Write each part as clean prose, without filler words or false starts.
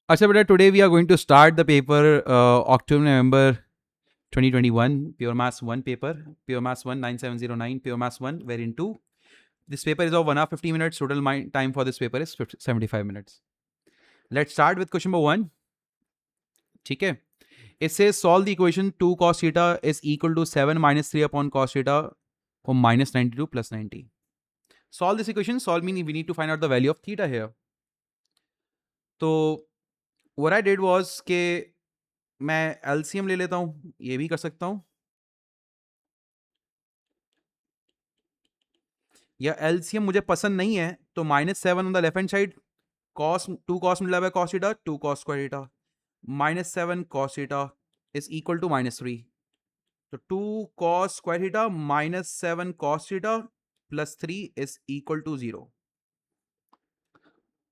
अच्छा बेटा, today we are going to start the paper October-November 2021 Pure Maths 1 paper, Pure Maths 1 9709, Pure Maths 1 wherein 2. This paper is of 1 hour 50 minutes. Total time for this paper is 75 minutes. Let's start with question number 1. ठीक है. It says solve the equation 2 cos theta is equal to 7 minus 3 upon cos theta or minus 92 plus 90. Solve this equation. Solve meaning we need to find out the value of theta here. तो what I did was कि मैं LCM ले लेता हूं, ये भी कर सकता हूं, या LCM मुझे पसंद नहीं है तो -7 on the left hand side, cos 2 cos मिला हुआ है cos theta, 2 cos square theta, -7 cos theta is equal to -3. तो 2 cos square theta -7 cos theta plus 3 is equal to 0.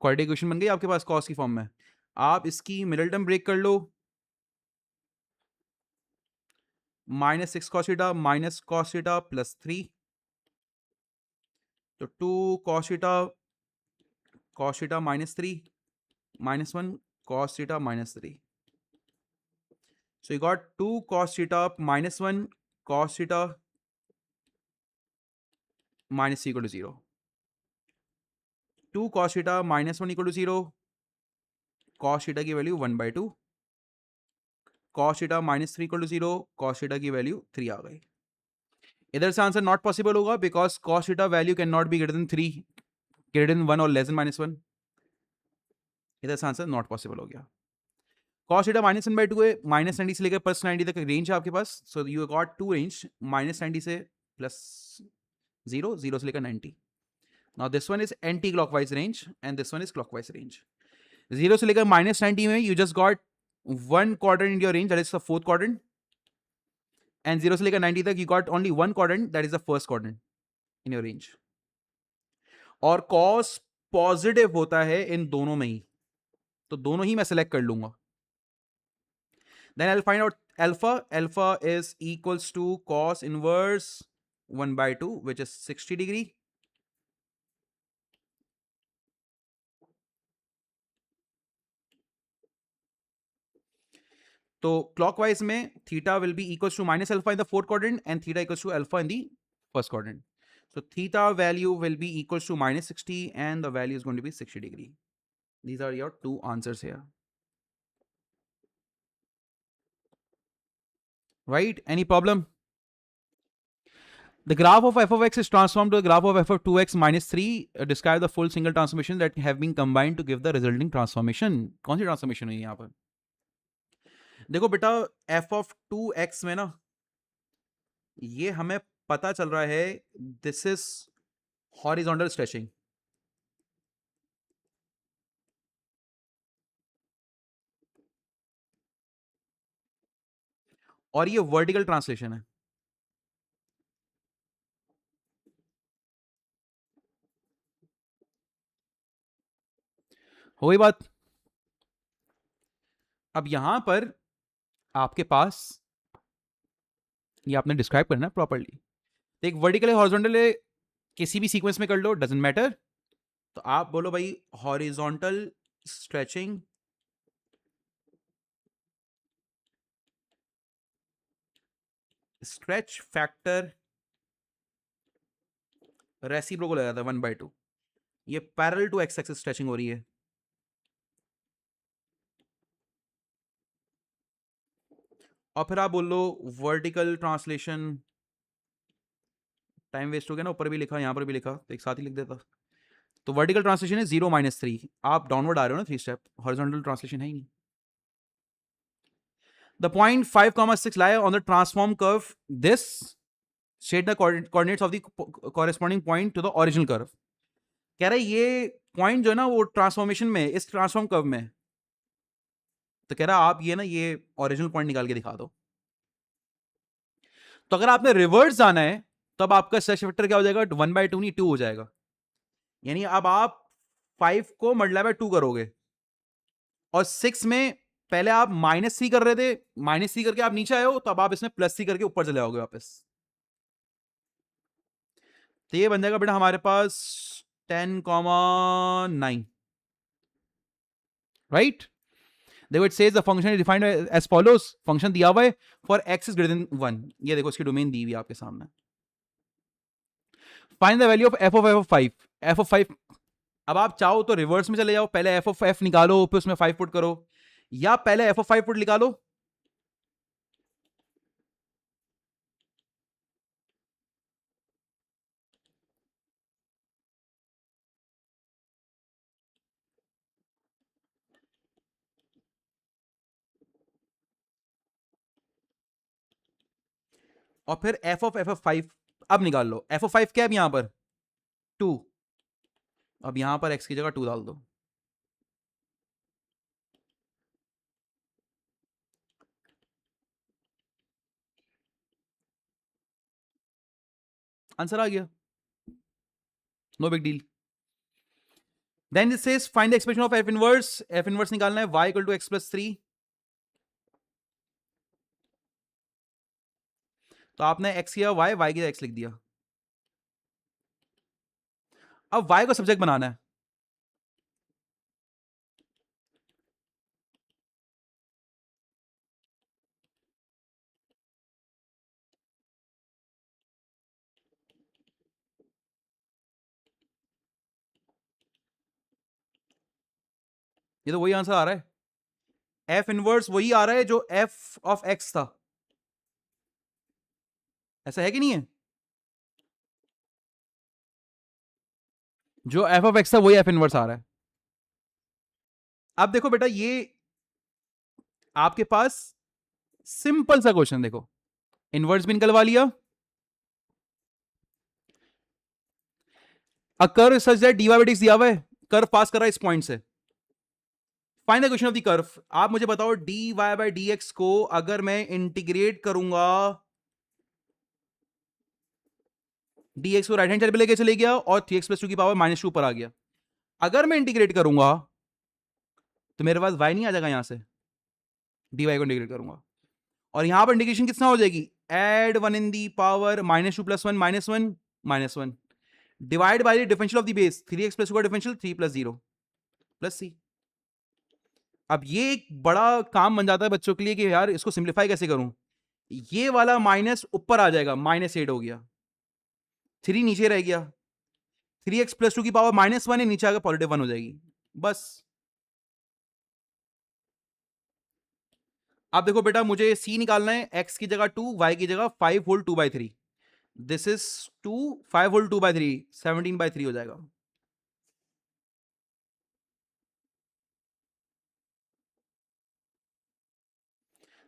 Quadratic equation बन गई आपके पास cos की फॉर्म में. आप इसकी मिडिल टर्म ब्रेक कर लो, -6 cos theta minus cos theta plus 3, तो 2 cos theta minus 3 -1 cos theta minus 3. So you got 2 cos theta -1 cos theta minus equal to 0. 2 cos theta -1 equal to 0. Cos theta की value 1/2. Cos theta -3 equal to 0. Cos theta की value 3 आ गई. इधर से answer not possible होगा because cos theta value can not be greater then 3, greater than 1 और less than -1. इधर से answer not possible हो गया. cos theta -1/2 है, -90 से लेकर +90 तक रेंज है आपके पास. So you got to range, -90 से +0, 0 से लेकर 90. Now this one is anti-clockwise range and this one is clockwise range. 0 से लेकर -90 में you just got one quadrant in your range, that is the fourth quadrant. And 0 से लेकर 90 तक you got only one quadrant, that is the first quadrant in your range. और cos positive होता है इन दोनों में ही, तो दोनों ही मैं सेलेक्ट कर लूंगा. Then I'll find out alpha. Alpha is equals to cos inverse 1/2, which is 60 degree. तो क्लॉकवाइज में theta will be equals to minus alpha in the fourth quadrant and theta equals to alpha in the first quadrant. So theta value will be equals to -60 and the value is going to be 60 degree. These are your two answers here. Right? Any problem? The graph of f of x is transformed to the graph of f of 2x minus 3. Describe the full single transformation that have been combined to give the resulting transformation. कौन सी transformation है यहाँ पर? देखो बेटा, f of 2x में ना ये हमें पता चल रहा है दिस इज हॉरिजॉन्टल स्ट्रेचिंग, और ये वर्टिकल ट्रांसलेशन है. हो गई बात. अब यहां पर आपके पास ये आपने डिस्क्राइब करना है प्रॉपर्ली. तो एक वर्टिकल है, हॉरिजॉन्टल है, किसी भी सीक्वेंस में कर लो, डजंट मैटर. तो आप बोलो भाई horizontal stretching stretch factor reciprocal को लगा था 1/2. ये parallel to X axis stretching हो रही है. और फिर आप बोल लो वर्टिकल ट्रांसलेशन. टाइम वेस्ट हो गया ना, ऊपर भी लिखा यहां पर भी लिखा, तो एक साथ ही लिख देता. तो वर्टिकल ट्रांसलेशन है 0 - 3. आप डाउनवर्ड आ रहे हो ना 3 स्टेप, हॉरिजॉन्टल ट्रांसलेशन है ही नहीं. The point 5, 6 lie on the transform curve. This shade the coordinates of the corresponding point to the original curve. कह रहा है ये पॉइंट जो है ना वो ट्रांसफॉर्मेशन में, इस ट्रांसफॉर्म कर्व में, तो कह रहा है आप ये ना ये ओरिजिनल पॉइंट निकाल के दिखा दो. तो अगर आपने रिवर्स जाना है तब आपका स्ट्रेच फैक्टर क्या हो जाएगा? 1/2 नहीं 2 हो जाएगा. यानी अब आप 5 को मल्टीप्लाई बाय 2 करोगे और 6 में पहले आप -3 कर रहे थे, -3 करके आप नीचे आए हो, तो अब आप इसमें +3 करके ऊपर चले आओगे वापस. तो ये बन जाएगा बेटा हमारे पास 10, 9. राइट? देखो it says the function is defined as follows, function दिया हुआ है for x is greater than 1, ये देखो इसकी डोमेन दी हुई है आपके सामने। Find the value of f of 5, f of 5। अब आप चाहो तो रिवर्स में चले जाओ, पहले f ऑफ f निकालो फिर उसमें 5 पुट करो, या पहले f ऑफ 5 पुट निकालो। और फिर f ऑफ 5 अब निकाल लो। f ऑफ 5 क्या है यहां पर 2, अब यहां पर x की जगह 2 डाल दो। आंसर आ गया, no big deal. Then this says find the expression of f inverse, f inverse निकालना है y equal to x plus 3। तो आपने x किया y किया x लिख दिया। अब y को सब्जेक्ट बनाना है, ये तो वही आंसर आ रहा है, f इनवर्स वही आ रहा है जो f ऑफ x था, ऐसा है कि नहीं है? जो f ऑफ x था वही f इनवर्स आ रहा है। अब देखो बेटा, ये आपके पास सिंपल सा क्वेश्चन देखो, इनवर्स भी निकलवा लिया, a curve such that dy by dx दिया हुआ है, कर्व पास कर रहा है इस पॉइंट से। Find the equation of the curve. आप मुझे बताओ dy by dx को अगर मैं इंटीग्रेट करूंगा, dx को राइट हैंड साइड पे लेके चले गया और 3x प्लस 2 की पावर -2 पर आ गया। अगर मैं इंटीग्रेट करूंगा तो मेरे पास y नहीं आ जाएगा, यहां से dy को इंटीग्रेट करूंगा, और यहां पर इंटीग्रेशन कितना हो जाएगी, add 1 in the power -2 plus 1 -1 divide by the differential of the base, 3x plus 2 का डिफरेंशियल 3 प्लस 0 प्लस c। अब ये एक बड़ा काम बन जाता है बच्चों के लिए कि यार इसको सिंप्लीफाई कैसे करूं। ये वाला माइनस ऊपर आ जाएगा, -8 हो गया, 3 नीचे रह गया, 3x प्लस 2 की पावर -1 है, नीचे आकर पॉजिटिव 1 हो जाएगी, बस। अब देखो बेटा, मुझे c निकालना है, x की जगह 2, y की जगह 5 होल 2/3, दिस इज 2, 5 होल 2/3, 17/3 हो जाएगा।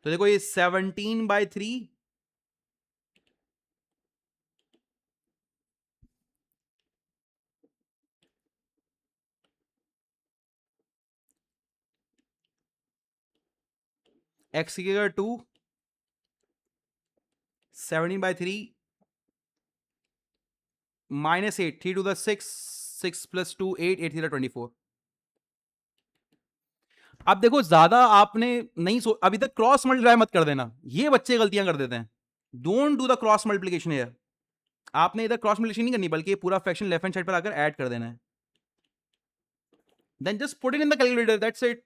तो देखो ये 17/3 x की जगह 2, 17/3 -8, 3 to the 6, 6 plus 2 8, 8 3 24। अब देखो ज्यादा आपने नहीं अभी तक क्रॉस मल्टीप्लाई मत कर देना, ये बच्चे गलतियां कर देते हैं। Don't do the cross multiplication here, आपने इधर क्रॉस मल्टीप्लिकेशन नहीं करनी, बल्कि पूरा फ्रैक्शन लेफ्ट हैंड साइड पर आकर ऐड कर देना है। Then just put it in the calculator, that's it.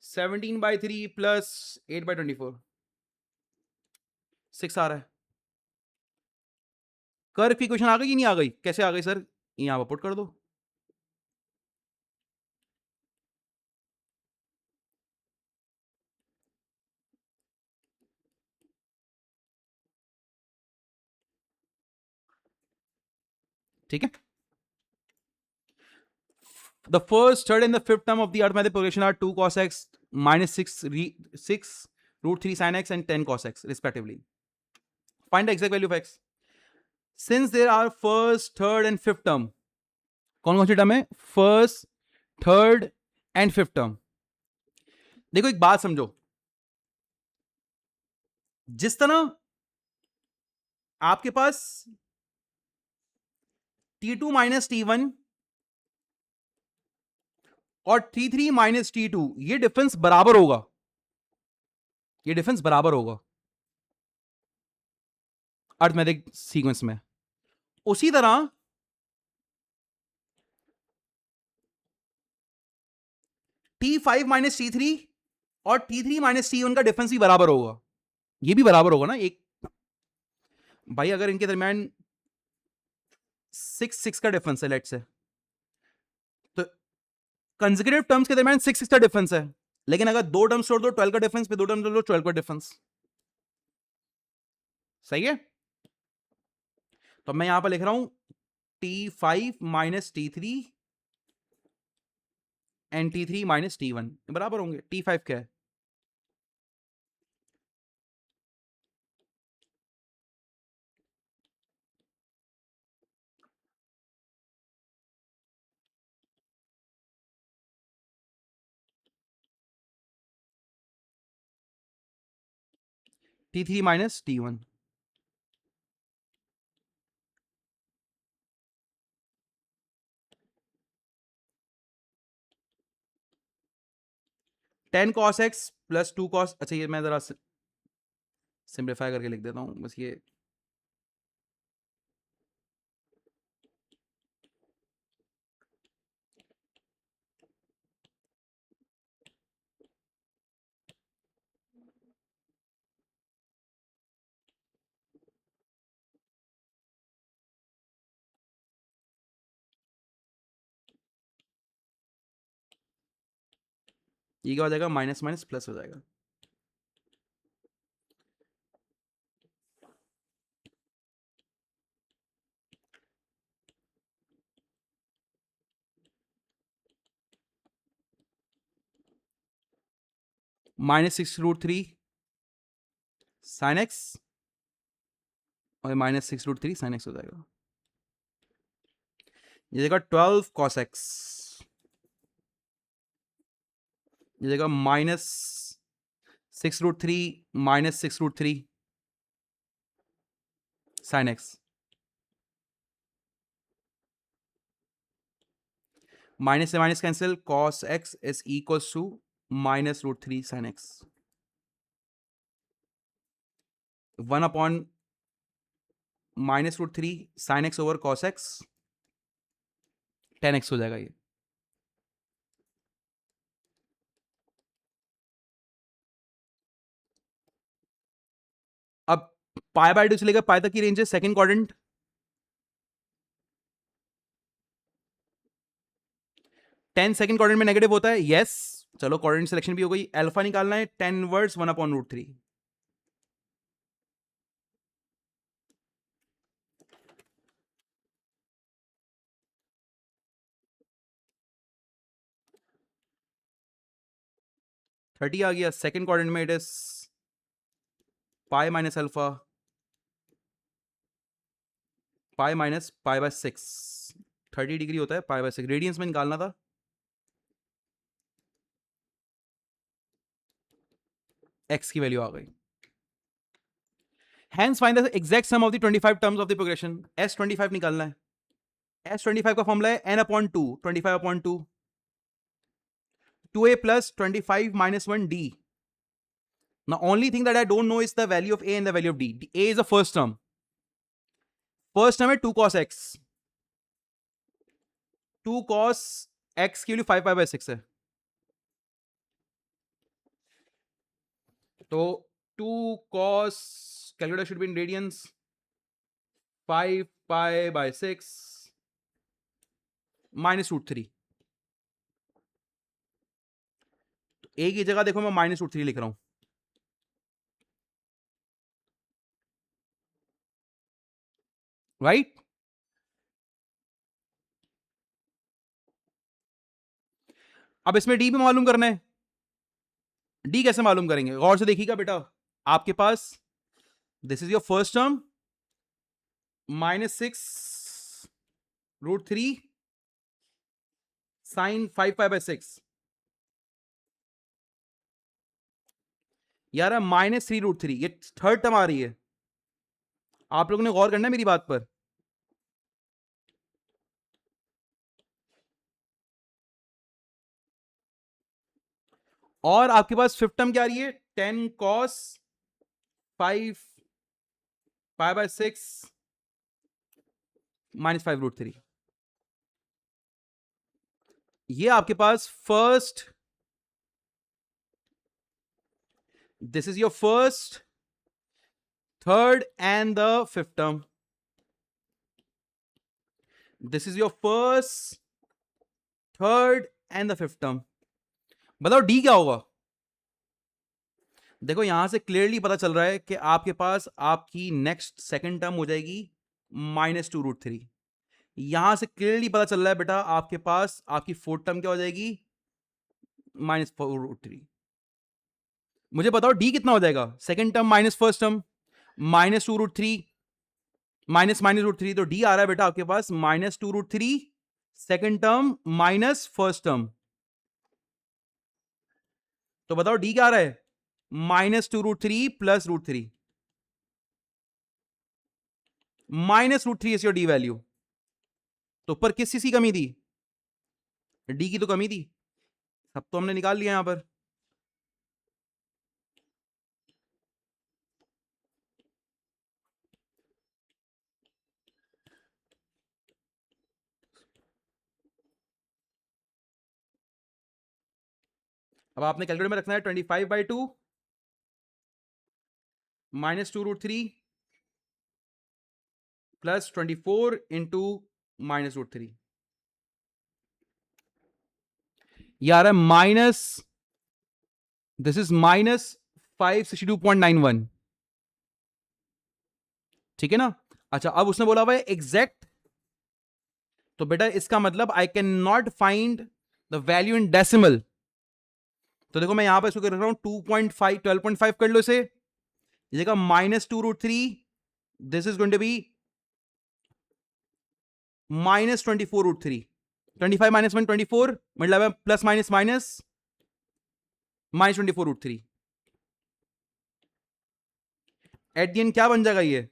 17/3 plus 8/24, 6 आ रहा है। कर्व की इक्वेशन आ गई कि नहीं आ गई, कैसे आ गई सर, यहां पर पुट कर दो। ठीक है, the first, third and the fifth term of the arithmetic progression are 2 cos x minus 6 root 3 sin x and 10 cos x respectively. Find the exact value of x. Since there are first, third and fifth term, कौन कौन सी term है, first, third and fifth term. देखो एक बात समझो, जिस तरह आपके पास T2 माइनस T1 और T3 माइनस T2, ये डिफरेंस बराबर होगा, ये डिफरेंस बराबर होगा अर्थमेटिक सीक्वेंस में। उसी तरह T5 माइनस T3 और T3 माइनस T1 का डिफरेंस भी बराबर होगा, ये भी बराबर होगा ना। एक भाई अगर इनके दरमियान 6 का डिफरेंस है लेट्स से, तो कंसेक्यूटिव टर्म्स के दरमियान 6 का डिफरेंस है, लेकिन अगर दो टर्म्स छोड़ दो 12 का डिफरेंस, फिर दो टर्म्स छोड़ दो 12 का डिफरेंस। सही है। तो मैं यहां पर लिख रहा हूं T5 minus T3 and T3 minus T1 बराबर होंगे। T5 क्या है? T3 minus T1। Ten cos x plus 2 cos, अच्छा ये मैं जरा सिंप्लीफाई करके लिख देता हूं बस। ये क्या हो जाएगा? माइनस माइनस प्लस हो जाएगा। -6√3 साइन एक्स और -6√3 साइन एक्स हो जाएगा। ये जगह 12 कॉस एक्स, ये जगह -6√3 -6√3 साइन एक्स, माइनस से minus cancel, cos X is equals to -√3 sine X, 1 upon -√3 sine X over cos X, 10x हो जाएगा ये। अब पाई बाय 2 से लेकर पाई तक की रेंज है सेकंड क्वाड्रेंट। 10 सेकंड क्वाड्रेंट में नेगेटिव होता है, यस। चलो क्वाड्रेंट सिलेक्शन भी हो गई। अल्फा निकालना है, 10 इनवर्स 1/√3। थर्टी आ गया। सेकंड क्वाड्रेंट में it is pi minus alpha, pi minus pi by 6। 30 degree होता है पाई बाय 6, रेडियंस में निकालना था। एक्स की वैल्यू आ गई। Hence find the exact sum of the 25 terms of the progression। S25 निकालना है। S25 का फॉर्मूला है n upon 2, 25 upon 2, 2a plus 25 minus 1d। Now only thing that I don't know is the value of a and the value of d। a is the first term, first term है 2 cos x, 2 cos x की value 5 pi by 6 है, तो 2 cos, calculator should be in radiance, 5 pi by 6 -√3। ए की जगह देखो मैं -√3 लिख रहा हूं, राइट। अब इसमें डी भी मालूम करना है। डी कैसे मालूम करेंगे? गौर से देखिएगा बेटा, आपके पास this is your first term -6√3 sine 5 pi by 6, यार -3√3, ये थर्ड टर्म आ रही है। आप लोगों ने गौर करना है मेरी बात पर। और आपके पास फिफ्थ टर्म क्या आ रही है? 10 cos 5 पाई बाय 6 -5√3। ये आपके पास first This is your first, third and the fifth term. This is your first, third and the fifth term. बताओ डी क्या होगा? देखो यहां से क्लियरली पता चल रहा है कि आपके पास आपकी नेक्स्ट सेकंड टर्म हो जाएगी -2√3. यहां से क्लियरली पता चल रहा है बेटा आपके पास आपकी फोर्थ टर्म क्या हो जाएगी? -4√3. मुझे बताओ डी कितना हो जाएगा? Second term minus first term -2√3 -√3, तो डी आ रहा है बेटा आपके पास -2√3 second term minus first term. तो बताओ डी क्या आ रहा है? -2√3 plus √3. -√3 is your D value. तो ऊपर किस चीज की कमी थी? डी की तो कमी थी. सब तो हमने निकाल लिया यहां पर. अब आपने कैलकुलेटर में रखना है 25/2 -2√3 प्लस 24 इंटू -√3. ये आ रहा है माइनस, दिस इज -562.91. ठीक है ना? अच्छा, अब उसने बोला हुआ है एग्जैक्ट, तो बेटा इसका मतलब I can not find the value in decimal. तो देखो मैं यहां पर इसको कर रहा हूं 2.5, 12.5 कर लो इसे. ये जगह -2√3, this is going to be -24√3. 25 - 1 24, मतलब plus minus minus -24√3. At the end क्या बन जाएगा ये?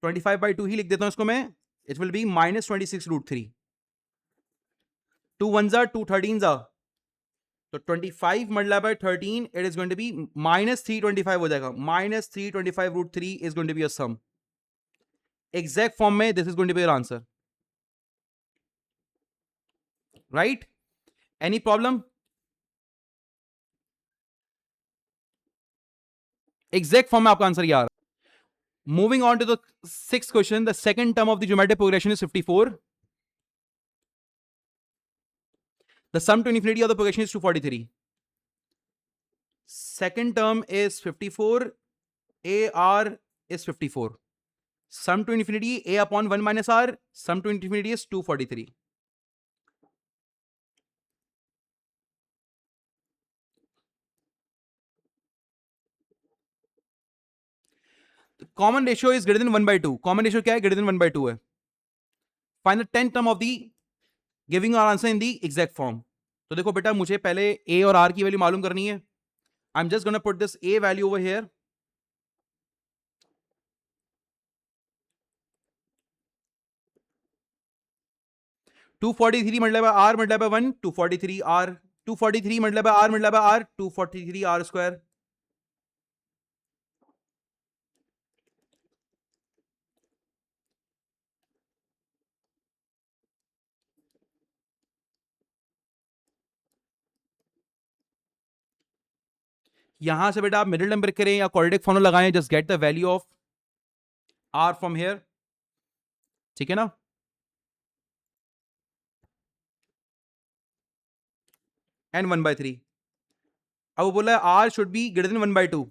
25/2 ही लिख देता हूं इसको मैं. It will be -26√3. 2 1s are 2 13s are. तो 25 multiply by 13, it is going to be -325 हो जाएगा. -325√3 is going to be a sum. Exact form में this is going to be your answer. Right? Any problem? Exact form में आपका answer यार. Moving on to the sixth question. The second term of the geometric progression is 54. The sum to infinity of the progression is 243. Second term is 54. AR is 54. Sum to infinity A upon 1 minus R. Sum to infinity is 243. Common ratio is greater than 1/2. Common ratio क्या है? Greater than 1/2 है. Find the 10th term of the giving our answer in the exact form. तो देखो बेटा मुझे पहले A और R की वैल्यू मालूम करनी है. I'm just gonna put this A value over here. (243 multiplied by R multiplied by 1, 243 R. 243 multiplied by R multiplied by R, 243 R square. यहां से बेटा आप मिडिल नंबर करें या क्वाड्रेटिक फॉर्मूला लगाएं. Just get the value of R from here. ठीक है ना? एंड 1/3. अब वो बोला है R should be greater than 1/2.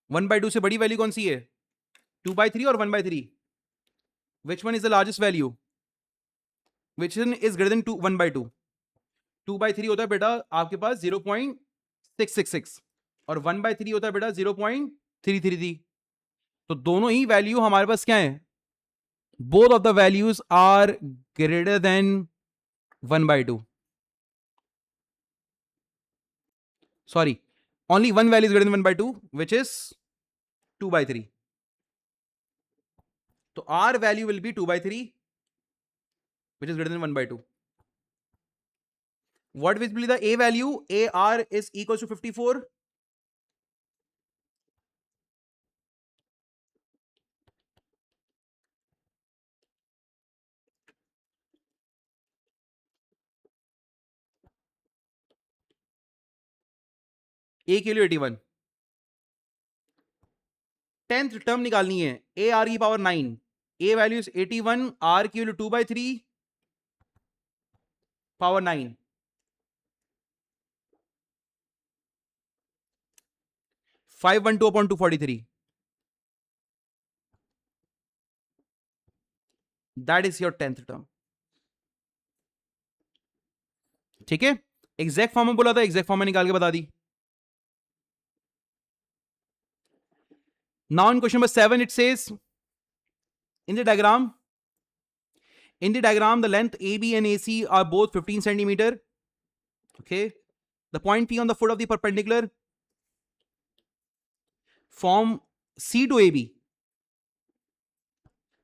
1/2 से बड़ी वैल्यू कौन सी है? 2/3 और 1/3. Which one is the largest value? Which one is greater than 1/2? 2/3 होता है बेटा आपके पास 0.666 और 1/3 होता है बेटा 0.333. तो दोनों ही वैल्यू हमारे पास क्या है? Both of the values are greater than 1/2. Sorry, only one value is greater than 1/2, which is 2/3. So R value will be 2/3, which is greater than 1/2. What will be the A value? AR is equal to 54. A के लिए 81. 10th term निकालनी है, a r की power 9, a value is 81, r की value 2/3 power 9, 512/243, that is your 10th term. ठीक है, exact form में बोला था, एग्जैक्ट फॉर्म में निकाल के बता दी। Now in question number 7 it says in the diagram the length AB and AC are both 15 centimeter. Okay, the point P on the foot of the perpendicular form C to AB,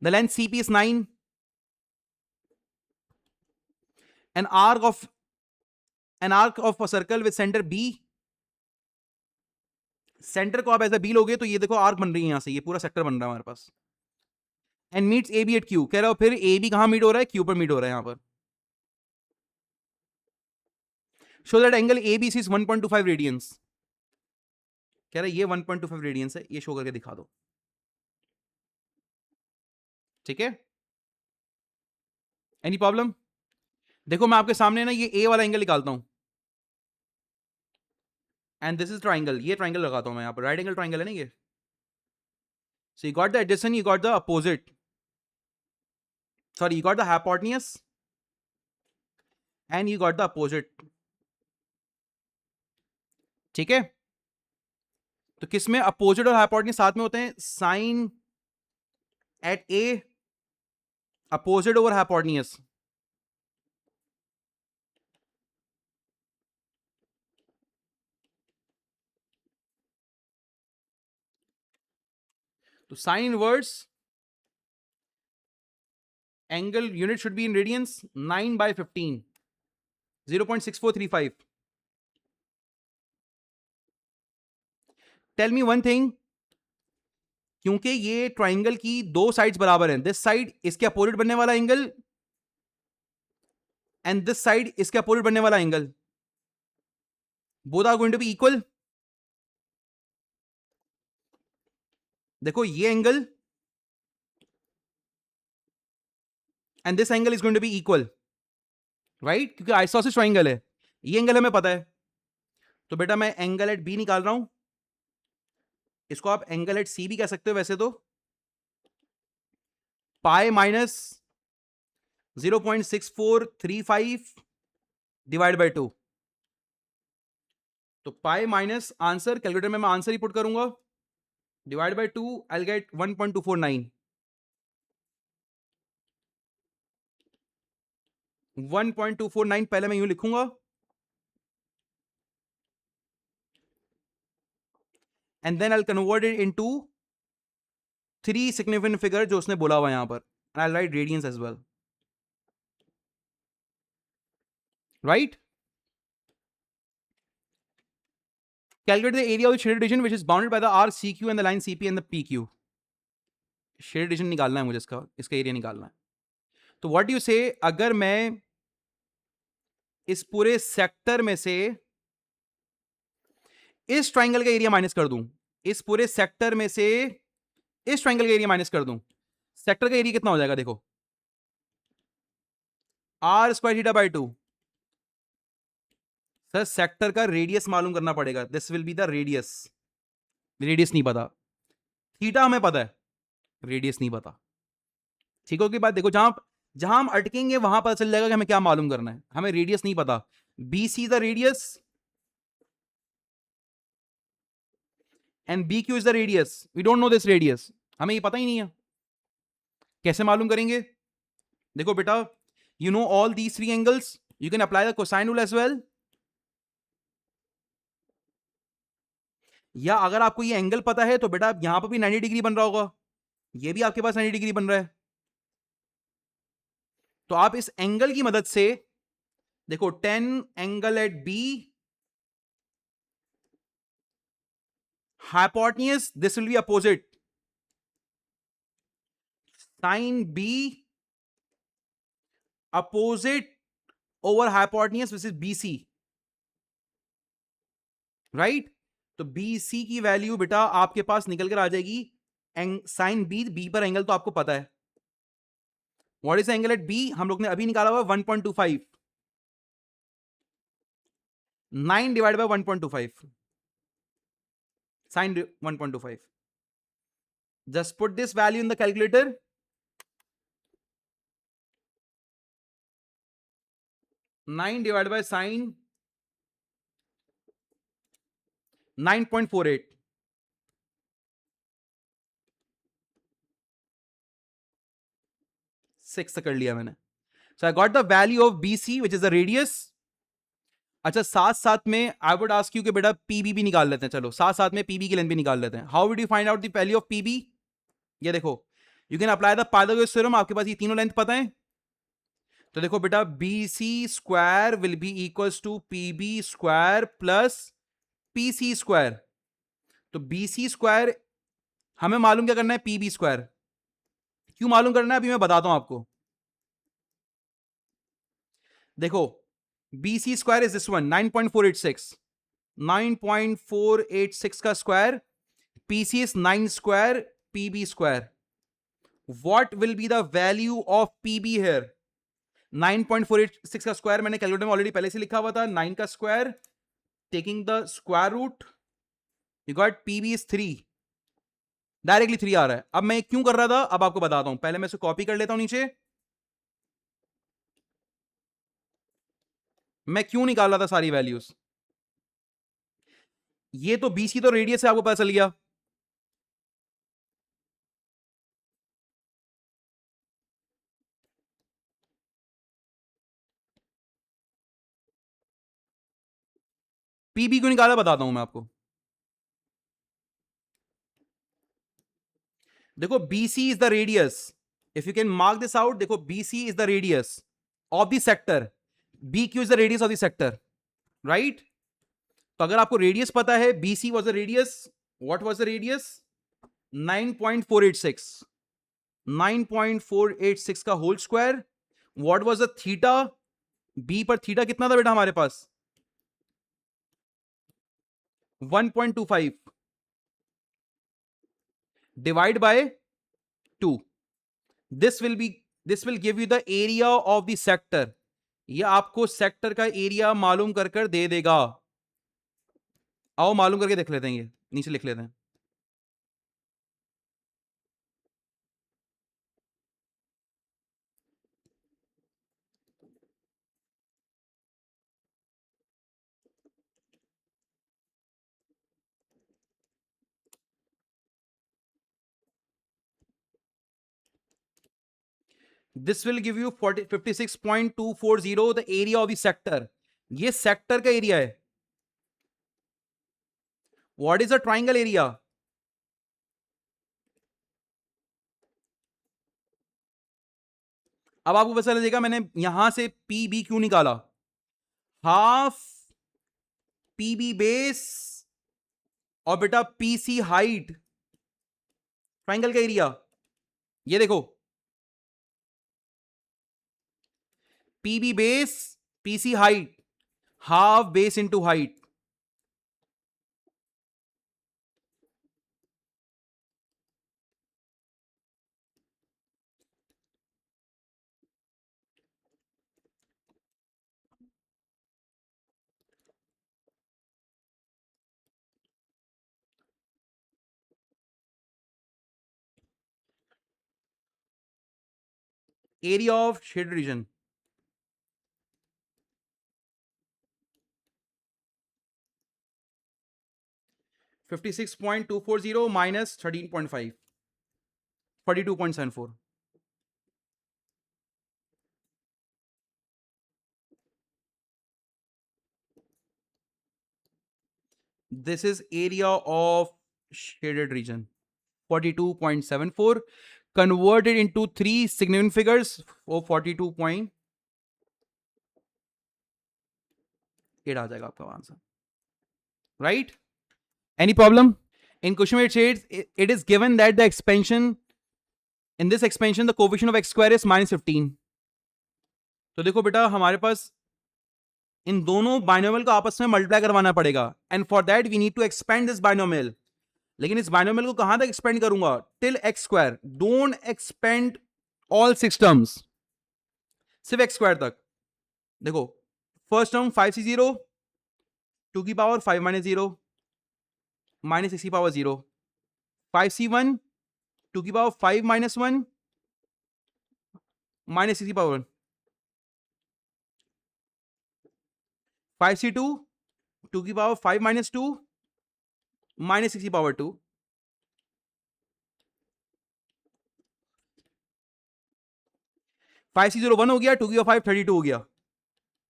the length CP is 9, an arc of a circle with center B, centre को आप ऐसा B लोगे तो ये देखो arc बन रही है, यहां से ये पूरा सेक्टर बन रहा है हमारे पास, and meets A B at Q. कह रहा हो फिर ए बी कहां मीट हो रहा है, क्यू पर मीट हो रहा है यहां पर। Show that angle A B C is 1.25 radians. कह रहा है ये 1.25 रेडियंस है, ये शो करके दिखा दो। ठीक है, एनी प्रॉब्लम? देखो मैं आपके सामने ना ये ए वाला एंगल निकालता हूं, एंड दिस इज ट्राइंगल, ये ट्राइंगल लगाता हूं मैं यहां पर, राइट एंगल ट्राइंगल है ना ये। सो you got the adjacent, you got the opposite, sorry, you got the hypotenuse and you got the opposite। ठीक है, तो किसमें अपोजिट और हाइपोटेन्यूज साथ में होते हैं, sine at A opposite over hypotenuse. तो sine inverse angle unit should be in radians, 9/15, 0.6435। Tell me one thing, क्योंकि ये ट्राइंगल की दो साइड्स बराबर हैं, दिस साइड इसके अपोजिट बनने वाला एंगल एंड दिस साइड इसके अपोजिट बनने वाला angle, both are going to be equal. देखो ये angle and this angle is going to be equal, right, क्योंकि आइसोसेलेस ट्राइंगल है, ये एंगल हमें पता है। तो बेटा मैं एंगल एट बी निकाल रहा हूं, इसको आप एंगल एट सी भी कह सकते हो वैसे तो, पाई माइनस 0.6435 डिवाइड बाय 2। तो पाई माइनस आंसर, कैलकुलेटर में मैं आंसर ही पुट करूंगा, divide by 2 I will get 1.249, 1.249 पहले मैं यूं लिखूंगा, and then I will convert it into 3 significant figure जो उसने बोला हुआ यहां पर, and I will write radians as well, right. Calculate the area of the shaded region which is bounded by the RCQ and the line CP and the PQ। Shaded region निकालना है मुझे, इसका एरिया निकालना है। तो what you से, अगर मैं इस पूरे सेक्टर में से इस ट्राइंगल का एरिया माइनस कर दूं, इस पूरे सेक्टर में से इस ट्राइंगल का एरिया माइनस कर दूं, सेक्टर का एरिया कितना हो जाएगा, देखो r square theta by 2। Sir sector का रेडियस मालूम करना पड़ेगा, this will be the radius, radius नहीं पता, थीटा हमें पता है, रेडियस नहीं पता। ठीक हो की बात? देखो जहां हम अटकेंगे वहां पता चल जाएगा कि हमें क्या मालूम करना है, हमें रेडियस नहीं पता। B C the radius and B Q is the radius, we don't know this radius, हमें ये पता ही नहीं है, कैसे मालूम करेंगे? देखो बेटा, you know all these 3 angles, you can apply the cosine rule as well. या अगर आपको ये एंगल पता है तो बेटा यहां पर भी 90 डिग्री बन रहा होगा, ये भी आपके पास 90 डिग्री बन रहा है। तो आप इस एंगल की मदद से देखो, 10 angle at B, hypotenuse this will be opposite, sin b opposite over hypotenuse which is bc, right। तो bc की वैल्यू बेटा आपके पास निकल कर आ जाएगी साइन बी, बी पर एंगल तो आपको पता है, what is angle at B, हम लोग ने अभी निकाला हुआ 1.25, 9 divide by 1.25, sine 1.25, just put this value in the calculator. 9 divided by sine 9.48, 6 कर लिया मैंने. So I got the value of BC which is the radius. अच्छा, साथ साथ में आई वुड आस्क यू कि बेटा पीबी भी निकाल लेते हैं. चलो साथ साथ में पीबी की लेंथ भी निकाल लेते हैं. How would you find out the value of PB? ये देखो, you can apply the Pythagoras theorem. आपके पास ये तीनों लेंथ पता है, तो देखो बेटा B C square will be equals to P B square plus P C square. तो बी सी स्क्वायर हमें मालूम क्या करना है, पी बी स्क्वायर. क्यों मालूम करना है अभी मैं बताता हूं आपको. देखो B C square is this one 9.486, 9.486 का square, P C is 9 square, P B square. What will be the value of PB here? 9.486 का स्क्वायर मैंने कैलकुलेटर में ऑलरेडी पहले से लिखा हुआ था. 9 का square, taking the square root, you got PB is 3, directly 3 आ रहा है. अब मैं क्यों कर रहा था अब आपको बताता हूं. पहले मैं इसे कॉपी कर लेता हूं नीचे. मैं क्यों निकाल रहा था सारी वैल्यूज. ये तो BC तो रेडियस है, आपको पता चल गया. PB क्यों निकाला बताता हूं मैं आपको. देखो BC is the radius, if you can mark this out. देखो BC is the radius of the sector, BQ is the radius of the sector, right. तो अगर आपको रेडियस पता है, BC was the radius, what was the radius 9.486, 9.486 का whole square. What was the theta, B पर theta कितना था बेटा हमारे पास 1.25 divide by 2. This will give you the area of the sector. ये आपको सेक्टर का एरिया मालूम कर कर दे देगा. आओ मालूम करके देख लेते हैं, ये नीचे लिख लेते हैं. This will give you 56.240 the area of the sector. ये सेक्टर का एरिया है. What is a triangle area? अब आपको पता चलेगा मैंने यहां से पी बी क्यों निकाला. हाफ पी बी बेस और बेटा पी सी हाइट, ट्राइंगल का एरिया. ये देखो P B base, P C height, half base into height. Area of shade region 56.240 minus 13.5, 42.74. This is area of shaded region 42.74 converted into 3 significant figures of 42.8 आ जाएगा आपका answer, right? Any problem? In question where it says it is given that the expansion, in this expansion the coefficient of x square is -15. तो देखो बेटा हमारे पास इन दोनों binomial को आपस में मल्टीप्लाई करवाना पड़ेगा, and for that we need to expand this binomial. लेकिन इस बाइनोमियल को कहां तक एक्सपेंड करूंगा? Till x square. Don't expand all 6 terms, सिर्फ एक्स स्क्वायर तक। देखो फर्स्ट टर्म 5c0 टू की पावर 5 माइनस 0 माइनस 6 की पावर 0, 5c1 टू की पावर 5 माइनस 1 माइनस 6 की पावर 1, 5c2 टू की पावर 5 माइनस 2 माइनस 6 की पावर 2, 5c0 1 हो गया, 2 की पावर 5 32 हो गया,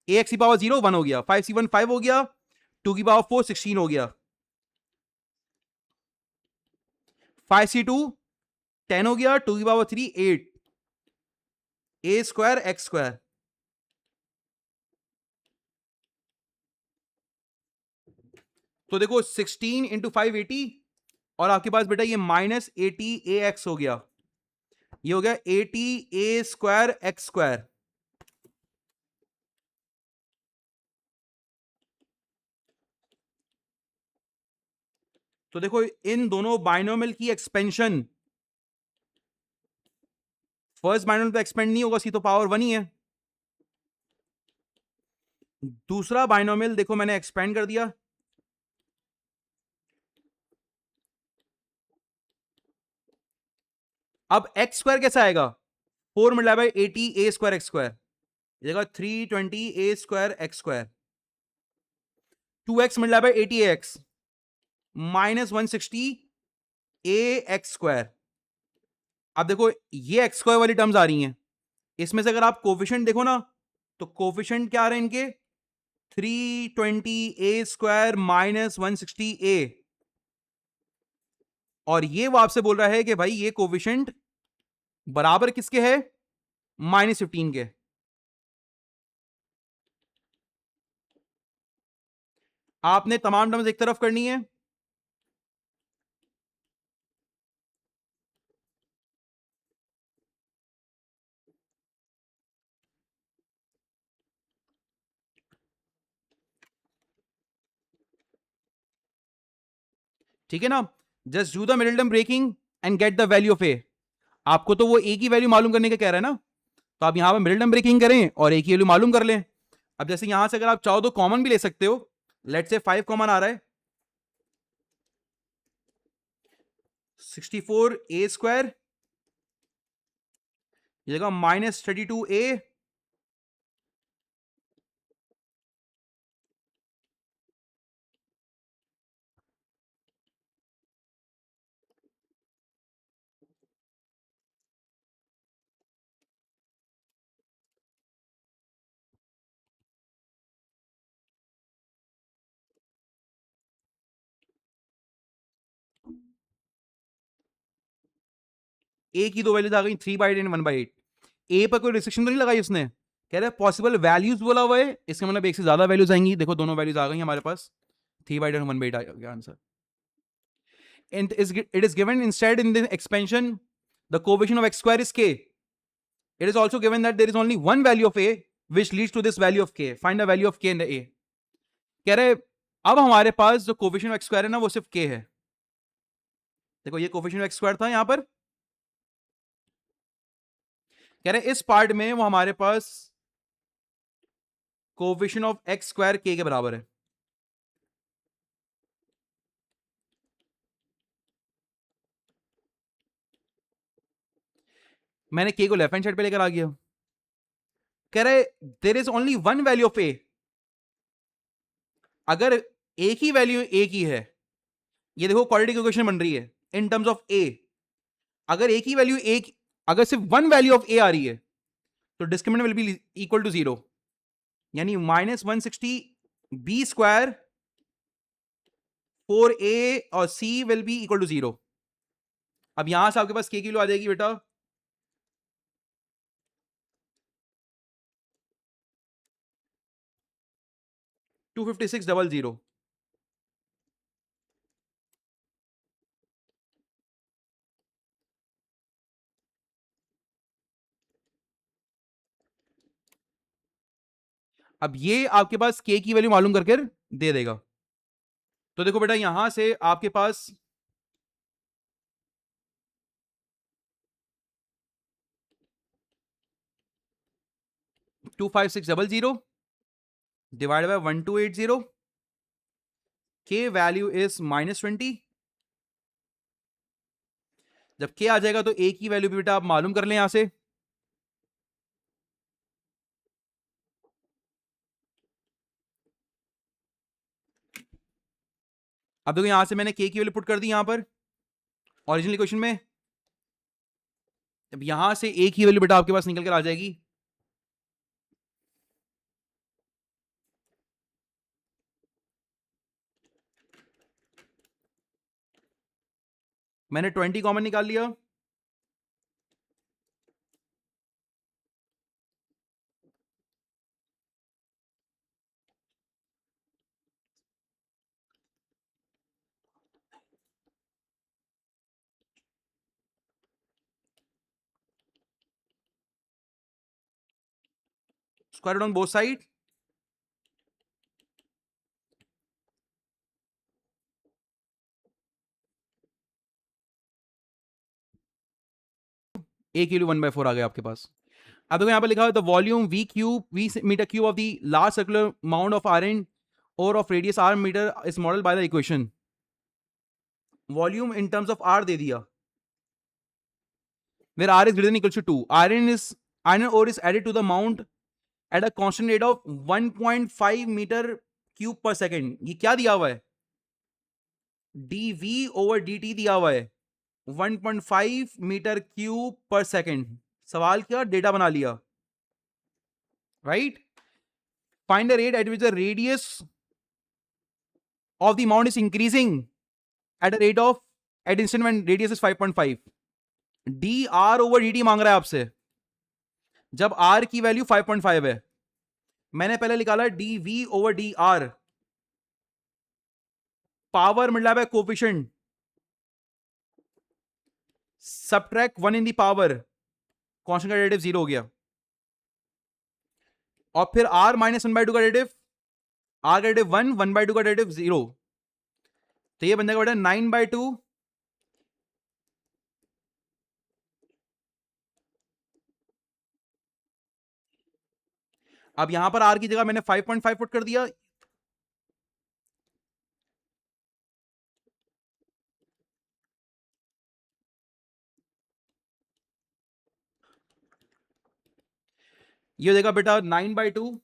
ax की पावर 0 1 हो गया, 5c1 5 हो गया, 2 की पावर 4 16 हो गया, 5c2 10 हो गया, 2 की power 3 8, a square x square. तो देखो 16 इंटू 5 80, और आपके पास बेटा ये माइनस 80 ए एक्स हो गया, ये हो गया 80 ए स्क्वायर एक्स स्क्वायर। तो देखो इन दोनों बाइनोमियल की एक्सपेंशन, फर्स्ट बाइनोमियल पे एक्सपेंड नहीं होगा, सी तो पावर 1 ही है। दूसरा बाइनोमियल देखो मैंने एक्सपेंड कर दिया, अब एक्स स्क्वायर कैसा आएगा? 4 multiply by 80 a square x square, जगह 320 a square x square, 2x multiply by 80 x minus 160 a x square. अब देखो ये एक्स स्क्वायर वाली टर्म्स आ रही हैं, इसमें से अगर आप कोफिशिएंट देखो ना, तो कोफिशिएंट क्या आ रहे हैं इनके? 320 ए स्क्वायर माइनस 160 ए, और ये वो आपसे बोल रहा है कि भाई ये कोफिशिएंट बराबर किसके है? -15 के। आपने तमाम टर्म्स एक तरफ करनी है, ठीक है ना? Just do the middle term breaking and get the value of a. आपको तो वो ए की वैल्यू मालूम करने का कह रहा है ना, तो आप यहां पर मिडिल टर्म ब्रेकिंग करें और ए की वैल्यू मालूम कर लें। अब जैसे यहां से अगर आप चाहो तो कॉमन भी ले सकते हो, लेट से 5 कॉमन आ रहा है, 64 ए स्क्वायर, ये जगह -32 ए, ए की दो वैल्यूज आ गई 3/8 एंड 1/8। ए पर कोई रिस्ट्रिक्शन तो नहीं लगाई उसने, कह रहा है पॉसिबल वैल्यूज बोला हुआ है, इसका मतलब एक से ज्यादा वैल्यूज आएंगी। देखो दोनों वैल्यूज आ गई हमारे पास, 3/8 एंड 1/8 आ गया answer. And it is given instead in the expansion the coefficient of x square is k. It is also given that there is only one value of a which leads to this value of k. Find the value of k in the a. कह रहे अब हमारे पास जो coefficient of x square है ना वो सिर्फ k है। देखो ये कोफिशिएंट ऑफ एक्स स्क्वायर था यहां पर, कह रहे इस पार्ट में वो हमारे पास coefficient of x square k के बराबर है। मैंने k को लेफ्ट हैंड साइड पे लेकर आ गया, कह रहे there is only one value of a। अगर एक ही वैल्यू a की है, ये देखो क्वाड्रेटिक इक्वेशन बन रही है इन टर्म्स ऑफ a, अगर एक ही वैल्यू एक, अगर सिर्फ वन वैल्यू ऑफ a आ रही है तो discriminant will be equal to 0, यानी -160 b स्क्वायर 4a और c will be equal to 0। अब यहां से आपके पास k की वैल्यू आ जाएगी बेटा 256,000। अब ये आपके पास k की वैल्यू मालूम करके दे देगा। तो देखो बेटा यहां से आपके पास 25600 divided by 1280. K value is -20. जब K आ जाएगा तो A की वैल्यू भी बेटा आप मालूम कर लें यहां से. अब देखो यहां से मैंने K की वैल्यू पुट कर दी यहां पर ओरिजिनल इक्वेशन में. अब यहां से A की वैल्यू बेटा आपके पास निकल कर आ जाएगी. मैंने 20 कॉमन निकाल लिया. Square root on both side. A की वैल्यू 1/4 आ गया आपके पास. अब देखो यहां पर लिखा हुआ है the volume V meter cube of the large circular mount of iron और of radius R meter is model by the equation. Volume in terms of R दे दिया. where R is greater than or equal to 2. Iron ore is added to the mount at a constant rate of 1.5 metre cube पर second. ये क्या दिया हुआ है? dV over dt दिया हुआ है 1.5 मीटर क्यूब पर सेकेंड. सवाल क्या? डेटा बना लिया. Right. Find the rate at which the radius of the mount is increasing at a rate of at instant when radius is 5.5. dr over dt मांग रहा है आपसे जब r की वैल्यू 5.5 है. मैंने पहले निकाला dv over dr पावर मिला है coefficient subtract 1 in the power constant का डेरिवेटिव 0 हो गया. और फिर r माइनस 1/2 का डेरिवेटिव r का डेरिवेटिव 1 1/2 का डेरिवेटिव 0. तो ये बन जाएगा बेटा 9/2 अब यहां पर r की जगह मैंने 5.5 पुट कर दिया. ये हो जाएगा बेटा 9/2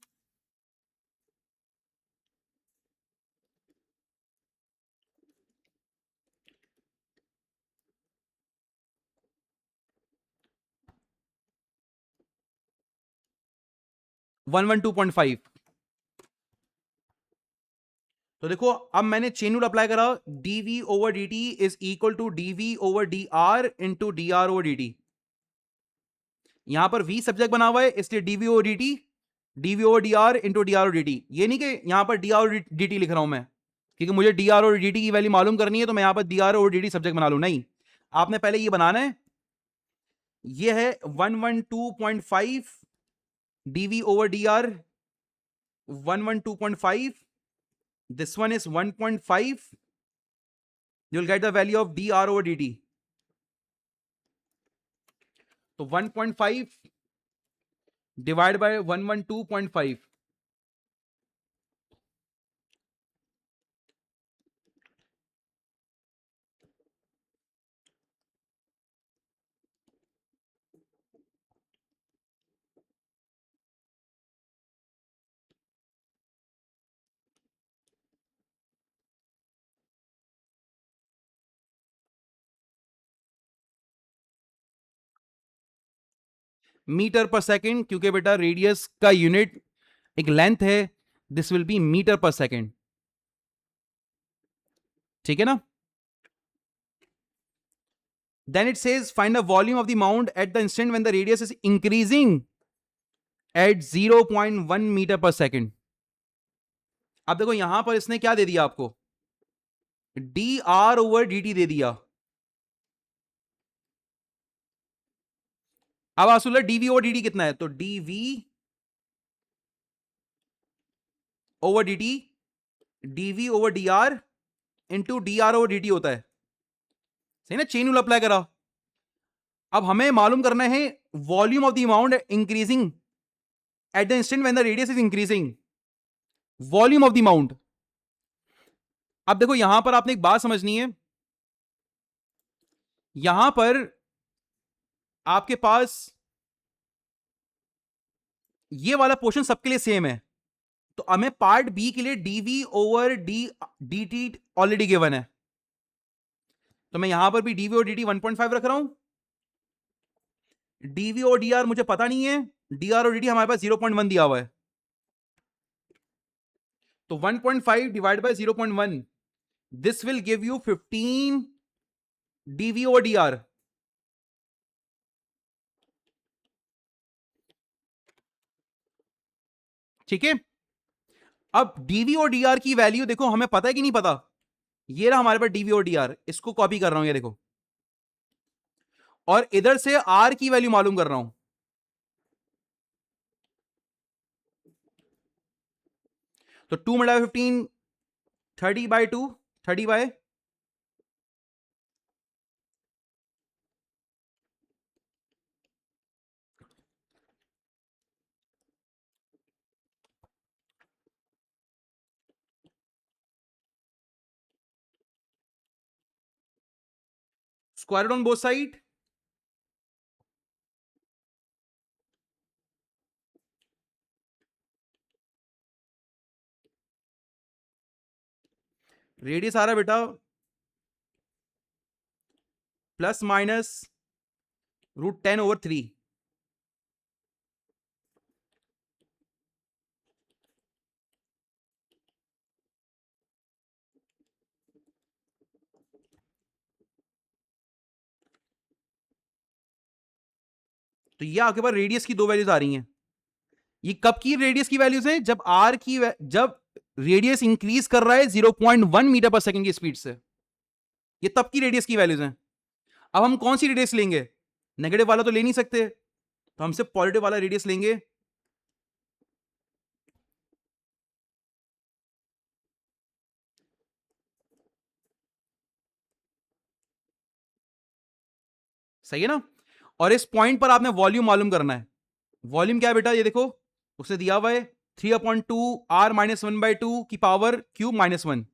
112.5. तो देखो अब मैंने चेन रूल अप्लाई करा. dv over dt is equal to dv over dr into dr over dt. यहां पर v सब्जेक्ट बना हुआ है इसलिए dv over dt dv over dr into dr over dt. ये नहीं कि यहां पर dr और dt लिख रहा हूं मैं क्योंकि मुझे dr और dt की वैल्यू मालूम करनी है तो मैं यहां पर dr और dt सब्जेक्ट बना लूं. नहीं, आपने पहले ये बनाना है. ये है 112.5 dv over dr 112.5. This one is 1.5. You will get the value of dr over dt. तो 1.5 divided by 112.5. मीटर पर सेकेंड क्योंकि बेटा रेडियस का यूनिट एक लेंथ है. दिस विल बी मीटर पर सेकेंड. ठीक है ना. Then it says find the volume of the mount at the instant when the radius is increasing at 0.1 metre पर सेकेंड. अब देखो यहां पर इसने क्या दे दिया आपको? dr ओवर dt दे दिया. अब आप सुन dv ओवर dt कितना है? तो dv over dt dv over dr into dr over dt होता है. सही ना. चेन रूल अप्लाई करा. अब हमें मालूम करना है volume of the amount increasing at the instant when the radius is increasing, volume of the mount. अब देखो यहां पर आपने एक बात समझनी है, यहां पर आपके पास ये वाला पोर्शन सबके लिए सेम है, तो हमें पार्ट बी के लिए d v over d t already given है, तो मैं यहां पर भी डीवी और डी टी 1.5 रख रहा हूं. डीवी और डीआर मुझे पता नहीं है, डीआर और डी टी हमारे पास 0.1 दिया हुआ है, तो 1.5 divide by 0.1, this will give you 15 d v और डीआर. ठीक है, अब डीवी और डीआर की वैल्यू देखो हमें पता है कि नहीं पता, ये रहा हमारे पास डीवी और डीआर, इसको कॉपी कर रहा हूं ये देखो, और इधर से आर की वैल्यू मालूम कर रहा हूं, तो 2 multiply 15, 30 by 2, 30 by square root on both side, radius आ रहा है बेटा प्लस माइनस √10/3. तो ये आपके पास रेडियस की दो वैल्यूज आ रही हैं, ये कब की रेडियस की वैल्यूज है, जब आर की जब रेडियस इंक्रीज कर रहा है 0.1 मीटर पर सेकंड की स्पीड से, ये तब की रेडियस की वैल्यूज हैं. अब हम कौन सी रेडियस लेंगे, नेगेटिव वाला तो ले नहीं सकते, तो हम सिर्फ पॉजिटिव वाला रेडियस लेंगे. सही है ना, और इस पॉइंट पर आपने वॉल्यूम मालूम करना है. वॉल्यूम क्या है बेटा, ये देखो उसे दिया हुआ है 3/2 r-1/2 की पावर क्यूब -1.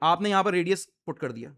आपने यहां पर रेडियस पुट कर दिया.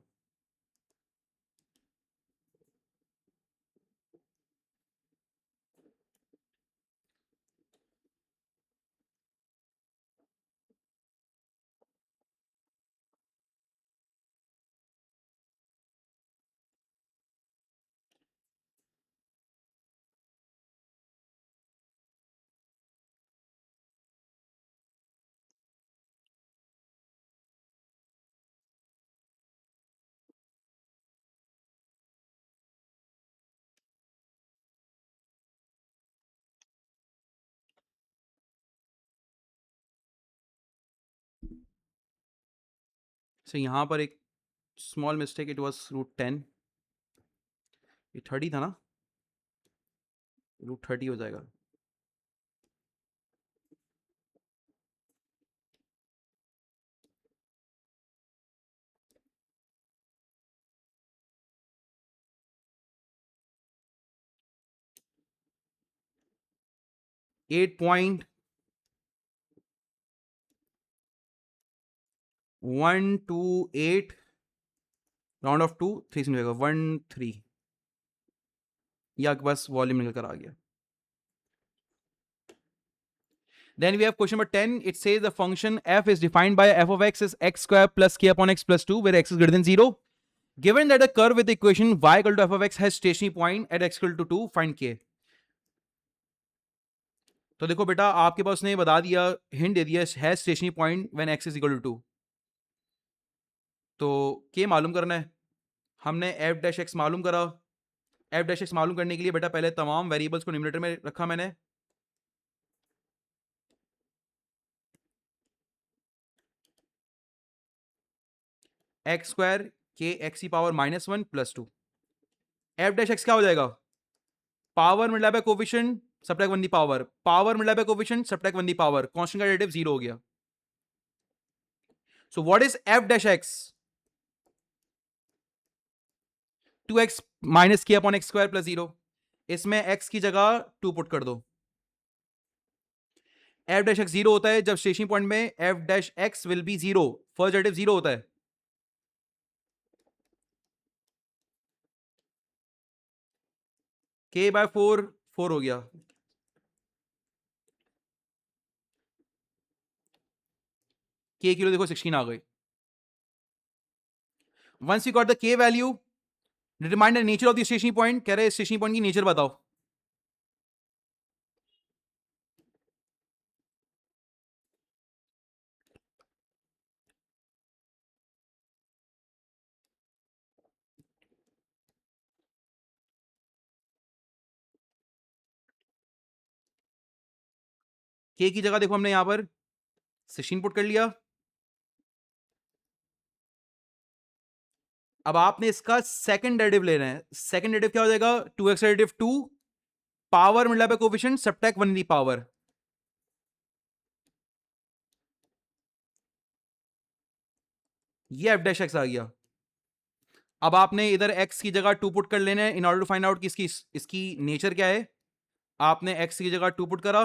सो यहां पर एक स्मॉल मिस्टेक, इट वाज √10, ये 30 था ना, √30 हो जाएगा. एट पॉइंट 128 राउंड ऑफ 2 3 से जाएगा 13. या बस वॉल्यूम निकल कर आ गया. Then we have question number 10. It says the function f is defined by f of x is x square plus k upon x plus 2, where x is greater than 0. Given that the curve with the equation y equal to f of x has stationary point at x equal to 2, find k. तो देखो बेटा आपके पास ने बता दिया, hint दे दिया, है stationary point when x is equal to 2. तो k मालूम करना है, हमने f डैश x मालूम करा. f डैश x मालूम करने के लिए बेटा पहले तमाम वेरिएबल्स को न्यूमरेटर में रखा मैंने. एक्स स्क्वायर के एक्स की पावर -1 + 2. f डैश x क्या हो जाएगा, पावर मिला by coefficient subtract 1 the power, power मिला by coefficient subtract 1 the power, constant का डेरिवेटिव 0 हो गया. So what is f dash x? 2x minus k upon x square plus 0। इसमें x की जगह 2 पुट कर दो। एफ डैश एक्स 0 होता है जब स्टेशनरी पॉइंट में F dash x will be 0, first derivative 0 होता है। k बाय 4 हो गया। k किलो देखो 16 आ गई। Once you got the k value, determine the nature of the stationary point. कह रहे हैं स्टेशनरी पॉइंट की नेचर बताओ। k की जगह देखो हमने यहां पर 16 पुट कर लिया। अब आपने इसका सेकंड डेरिवेटिव लेना है। सेकंड डेरिवेटिव क्या हो जाएगा? 2x डेरिवेटिव 2 पावर मिला पे coefficient subtract 1 in the power. ये एफ डैश एक्स आ गया। अब आपने इधर x की जगह 2 पुट कर लेना है in order to find out कि इसकी नेचर क्या है। आपने x की जगह 2 पुट करा।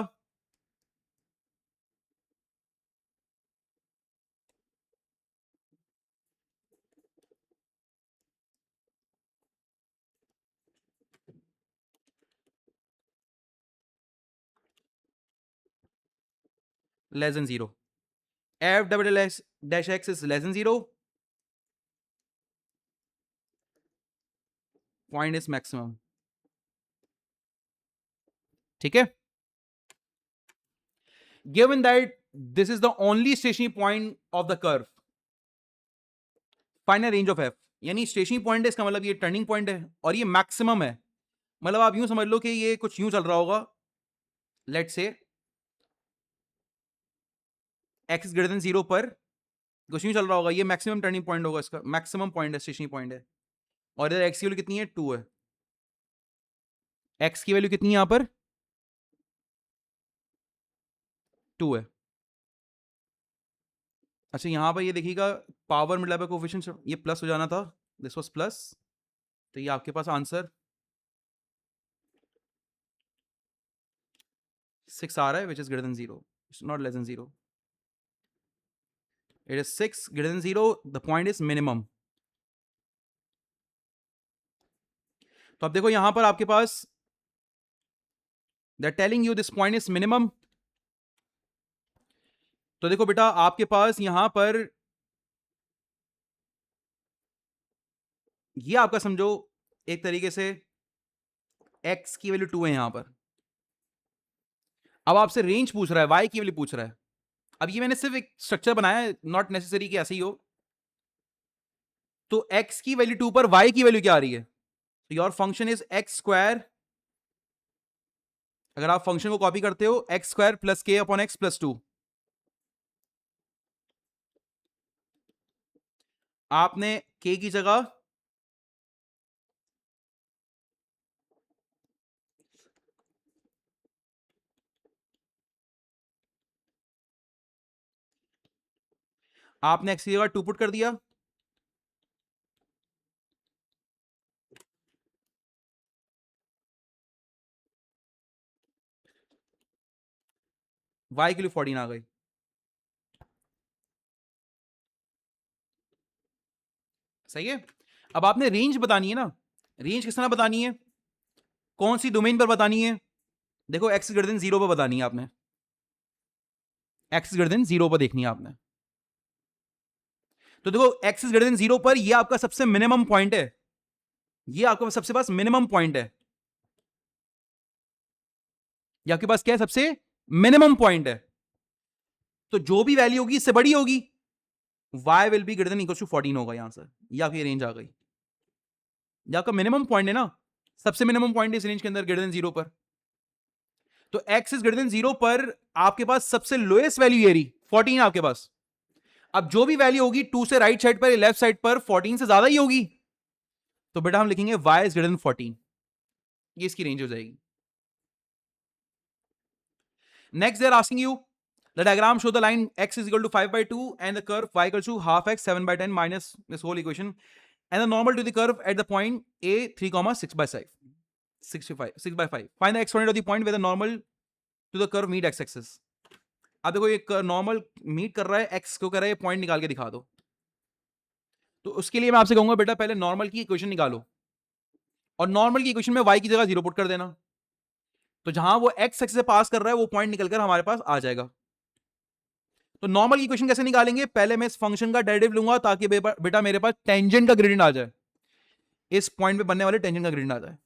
Less than 0। F double dash x is less than 0, point is maximum. ठीक है। Given that this is the only stationary point of the curve, find the range of F. यानी stationary point है, इसका मतलब ये turning point है और ये मैक्सिमम है। मतलब आप यूं समझ लो कि ये कुछ यूं चल रहा होगा। Let's say x greater than 0 पर कुछ यूं चल रहा होगा। ये मैक्सिमम टर्निंग पॉइंट होगा, इसका मैक्सिमम पॉइंट है, स्टेशनरी पॉइंट है। और इधर एक्स की वैल्यू कितनी है? 2 है। एक्स की वैल्यू कितनी है यहां पर? 2 है। अच्छा यहां पर ये देखिएगा पावर मिला पे कोफिशिएंट, ये प्लस हो जाना था, दिस वाज प्लस। तो ये आपके पास आंसर 6 आ रहा है, which is greater than 0, it's not less than 0। It is 6 greater than 0, the point is minimum. तो अब देखो यहां पर आपके पास they are telling you this point is minimum. तो देखो बेटा आपके पास यहां पर ये आपका समझो एक तरीके से x की वैल्यू 2 है यहां पर। अब आपसे रेंज पूछ रहा है, y की वैल्यू पूछ रहा है। अब ये मैंने सिर्फ एक स्ट्रक्चर बनाया है, नॉट नेसेसरी कि ऐसे ही हो। तो x की वैल्यू 2 पर y की वैल्यू क्या आ रही है? Your function is x square. अगर आप फंक्शन को कॉपी करते हो एक्स स्क्वायर प्लस के अपॉन एक्स प्लस 2। आपने k की जगह आपने x की जगह 2 पुट कर दिया। y के लिए 14 आ गई। सही है। अब आपने रेंज बतानी है ना। रेंज किस तरह बतानी है? कौन सी डोमेन पर बतानी है? देखो x ग्रेटर देन 0 पर बतानी है आपने। x ग्रेटर देन 0 पर देखनी है आपने। तो देखो x ग्रेटर देन 0 पर ये आपका सबसे मिनिमम पॉइंट है। ये आपके सबसे पास मिनिमम पॉइंट है। ये आपके पास क्या है? सबसे मिनिमम पॉइंट है। तो जो भी वैल्यू होगी इससे बड़ी होगी। y will be greater than equal to 14 होगा यहां से। ये आपकी रेंज आ गई। ये आपका मिनिमम पॉइंट है ना, सबसे मिनिमम पॉइंट इस रेंज के अंदर ग्रेटर देन 0 पर। तो x इज ग्रेटर देन 0 पर आपके पास सबसे लोएस्ट वैल्यू ये रही 14 आपके पास। अब जो भी वैल्यू होगी 2 से राइट साइड पर, लेफ्ट साइड पर 14 से ज्यादा ही होगी। तो बेटा हम लिखेंगे y इज ग्रेटर देन 14। ये इसकी रेंज हो जाएगी। Next they are asking you The diagram show the line x is equal to 5/2 and the curve y equals to half x 7/10 minus this whole equation and the normal to the curve at the point a 3 comma 6/5 65 6/5. Find the exponent of the point where the normal to the curve meet x axis. अब देखो ये normal meat कर रहा है x को, कर रहा है पॉइंट निकाल के दिखा दो. तो उसके लिए मैं आपसे कहूंगा बेटा पहले नॉर्मल की इक्वेशन निकालो और नॉर्मल की इक्वेशन में y की जगह 0 पुट कर देना. तो जहां वो x एक्सिस से पास कर रहा है वो पॉइंट निकलकर हमारे पास आ जाएगा. तो नॉर्मल की इक्वेशन कैसे निकालेंगे? पहले मैं इस फंक्शन का डेरिवेटिव लूंगा ताकि बेटा मेरे पास टेंजेंट का ग्रेडियंट आ जाए, इस पॉइंट पे बनने वाले टेंजेंट का ग्रेडियंट आ जाए.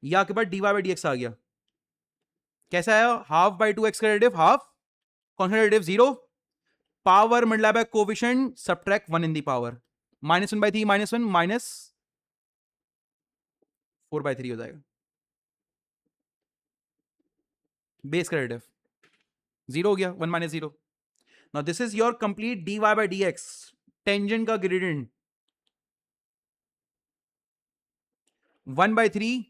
या आपके पास dy बाई डी एक्स आ गया. कैसा आया? हाफ बाई टू एक्स का डेरिवेटिव हाफ, कौन सा derivative? 0, power multiply by coefficient subtract 1 in the power, -1/3 -1 minus 4/3 हो जाएगा. बेस का डेरिवेटिव 0 हो गया, 1 - 0. Now this is your complete dy by D x, tangent का ग्रेडियंट 1/3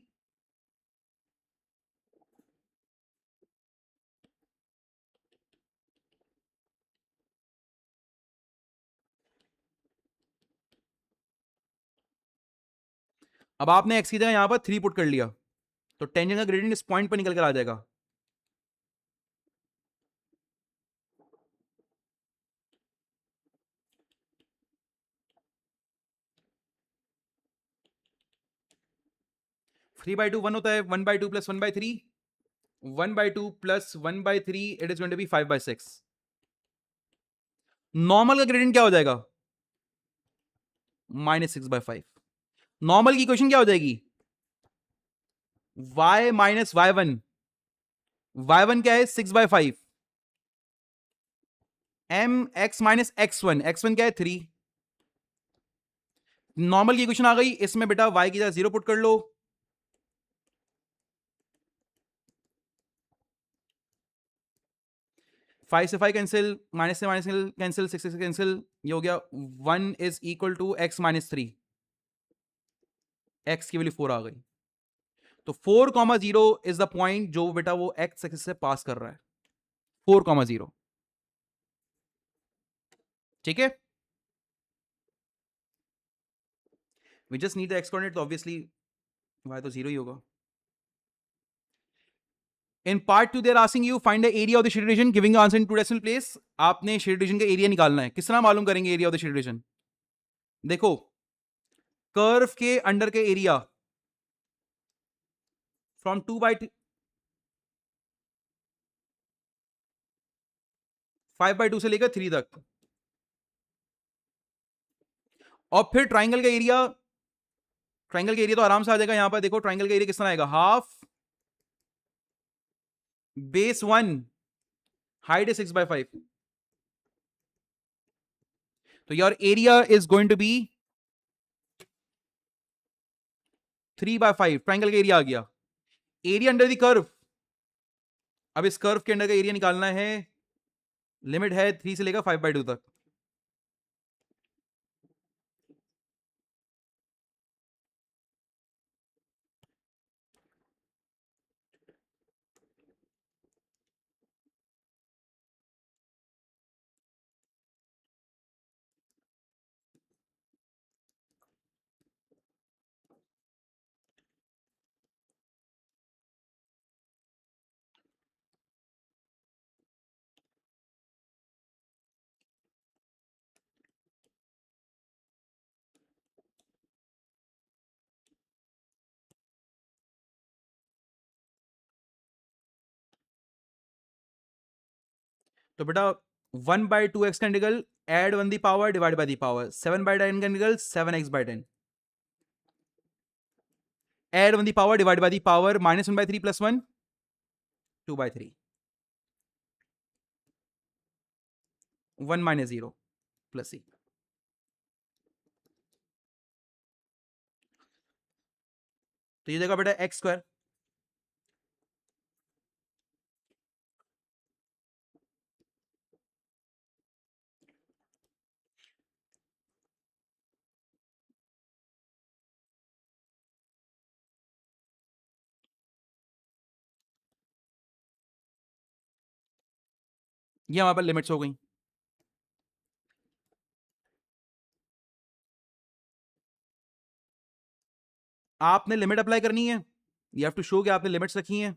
अब आपने x की जगह यहां पर 3 पुट कर लिया तो टेंजेंट का ग्रेडियंट इस पॉइंट पर निकल कर आ जाएगा. थ्री बाई टू 1 होता है, 1/2 plus 1/3, 1/2 plus 1/3 it is going to be 5/6. Normal का ग्रेडियंट क्या हो जाएगा? -6/5. नॉर्मल की इक्वेशन क्या हो जाएगी? y minus y1. y1 क्या है? 6/5. m x minus x1, x1 क्या है? 3. नॉर्मल की इक्वेशन आ गई. इसमें बेटा y की जगह 0 पुट कर लो. फाइव से 5 कैंसिल, माइनस से माइनस कैंसिल, 6 से कैंसिल, ये हो गया 1 is equal to x minus 3. x की वैल्यू 4 आ गई. तो 4,0 इज द पॉइंट जो बेटा वो x एक्सिस से पास कर रहा है. 4,0. ठीक है. We just need the x coordinate, तो ऑब्वियसली y तो 0 ही होगा. In part 2 they are asking you find the area of the shaded region giving answer in two decimal place. आपने शेडेड रीजन का एरिया निकालना है. किस तरह मालूम करेंगे area of the shaded region? देखो, कर्व के अंडर के एरिया फ्रॉम 5/2 से लेकर 3 तक, और फिर ट्राइंगल का एरिया. ट्राइंगल का एरिया तो आराम से आ जाएगा. यहां पर देखो ट्राइंगल का एरिया किस तरह आएगा? Half base 1, height is 6/5. तो your area is going to be 3/5. Triangle का एरिया आ गया. Area under the curve. अब इस कर्व के अंडर का एरिया निकालना है. लिमिट है 3 से लेकर 5/2 तक. तो बेटा 1/2x का integral add 1 the power divide by the power, 7/10 का integral 7x/10 add 1 the power divide by the power -1/3 plus 1 2/3 1 - 0 plus c. तो ये जगह बेटा x स्क्वायर ये हमारे पास लिमिट्स हो गई। आपने लिमिट अप्लाई करनी है, यू हैव टू शो कि आपने लिमिट्स रखी हैं।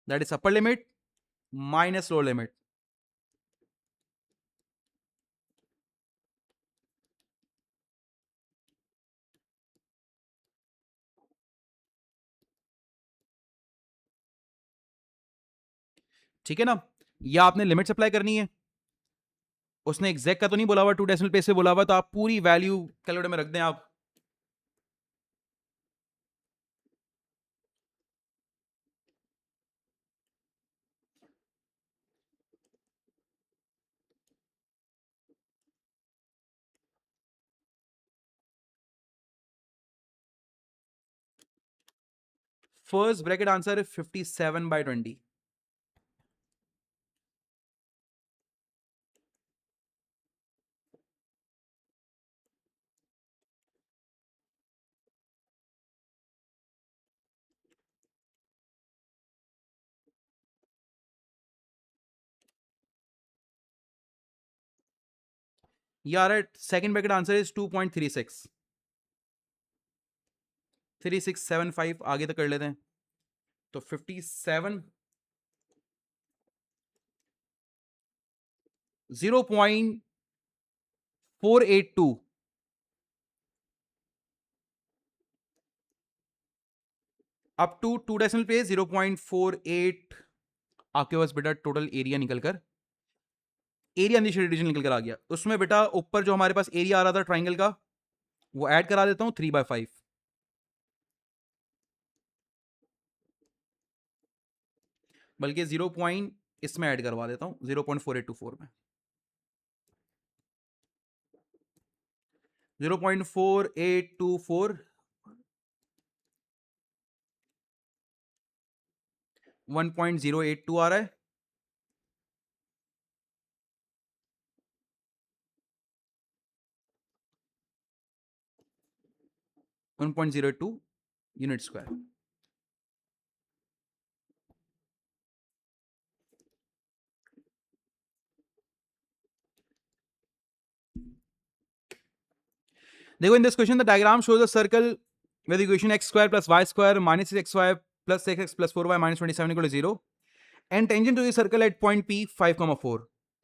That is upper limit minus lower limit. ठीक है ना, या आपने लिमिट्स अप्लाई करनी है। उसने एग्जैक्ट का तो नहीं बोला हुआ, 2 डेसिमल प्लेस से बोला हुआ, तो आप पूरी वैल्यू कैलकुलेटर में रख दें आप। फर्स्ट ब्रैकेट आंसर है 57/20। ये आ रहा है, सेकंड ब्रैकेट आंसर इज 2.36, 3675 आगे तक कर लेते हैं। तो 57 0.482 अप टू 2 डेसिमल प्लेस 0.48 आपके पास बेटा टोटल एरिया निकलकर, एरिया अंदर डिवीजन निकल कर आ गया। उसमें बेटा ऊपर जो हमारे पास एरिया आ रहा था ट्राइंगल का, वो ऐड करा देता हूं 3/5, बल्कि 0 पॉइंट इसमें ऐड करवा देता हूं 0.4824 में, 0.4824 1.082 आ रहा है। 1.082 यूनिट स्क्वायर। देखो, in this question the diagram shows a circle with equation x square plus y square minus 6xy plus 6x plus 4y minus 27 equal to 0 and tangent to the circle at point P 5,4.